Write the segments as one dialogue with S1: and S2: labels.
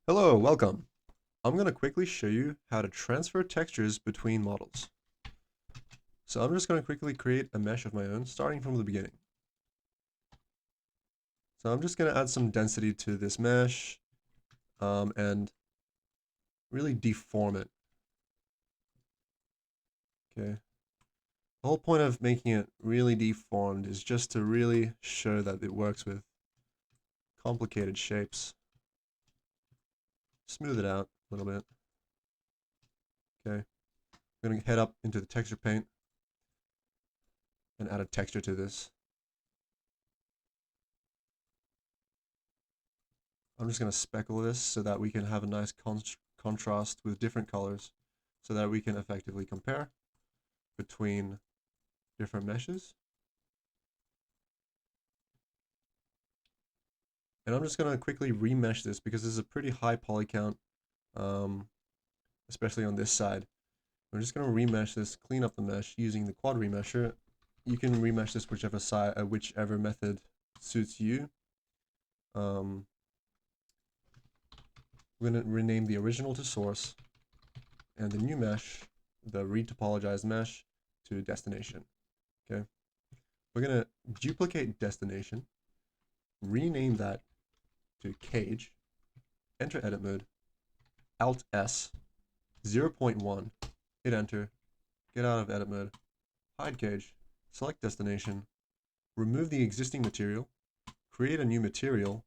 S1: Hello, welcome. I'm going to quickly show you how to transfer textures between models. So I'm just going to quickly create a mesh of my own, starting from the beginning. So I'm just going to add some density to this mesh and really deform it. Okay. The whole point of making it really deformed is just to really show that it works with complicated shapes. Smooth it out a little bit. Okay. I'm going to head up into the texture paint and add a texture to this. I'm just going to speckle this so that we can have a nice contrast with different colors so that we can effectively compare between different meshes. And I'm just going to quickly remesh this because this is a pretty high poly count, especially on this side. I'm just going to remesh this, clean up the mesh using the quad remesher. You can remesh this whichever method suits you. I'm going to rename the original to source and the new mesh, the retopologized mesh, to destination. Okay. We're going to duplicate destination, rename that to cage, enter edit mode, Alt S, 0.1, hit enter, get out of edit mode, hide cage, select destination, remove the existing material, create a new material,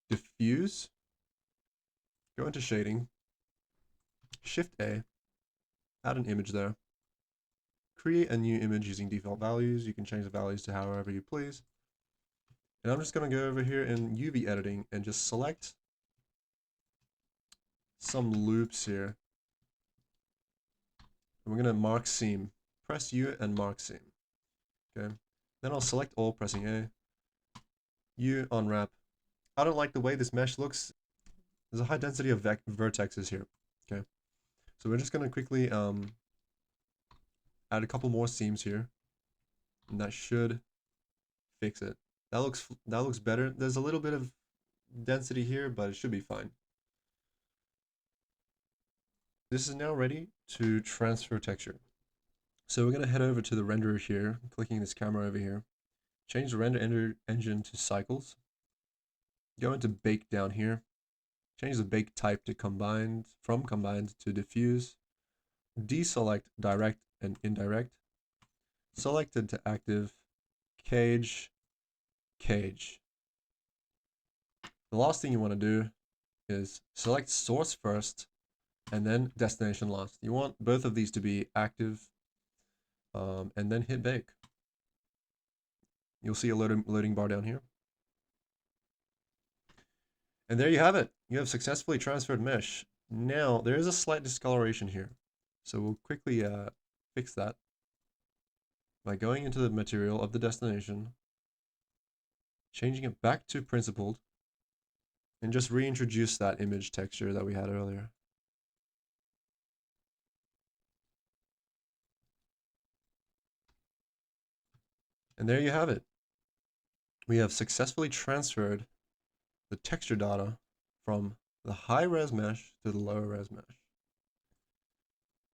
S1: diffuse, go into shading, Shift A, add an image there, create a new image using default values. You can change the values to however you please. And I'm just going to go over here in UV editing and just select some loops here. And we're going to mark seam. Press U and mark seam. Okay. Then I'll select all, pressing A. U, unwrap. I don't like the way this mesh looks. There's a high density of vertexes here. Okay. So we're just going to quickly add a couple more seams here. And that should fix it. That looks better. There's a little bit of density here, but it should be fine. This is now ready to transfer texture. So we're going to head over to the renderer here, clicking this camera over here. Change the render engine to cycles. Go into bake down here. Change the bake type to combined, from combined to diffuse. Deselect direct and indirect. Selected to active. Cage, cage. The last thing you want to do is select source first and then destination last. You want both of these to be active and then hit bake. You'll see a loading bar down here. And there you have it. You have successfully transferred mesh. Now, there is a slight discoloration here. So we'll quickly fix that by going into the material of the destination, changing it back to principled, and just reintroduce that image texture that we had earlier. And there you have it. We have successfully transferred the texture data from the high res mesh to the lower res mesh.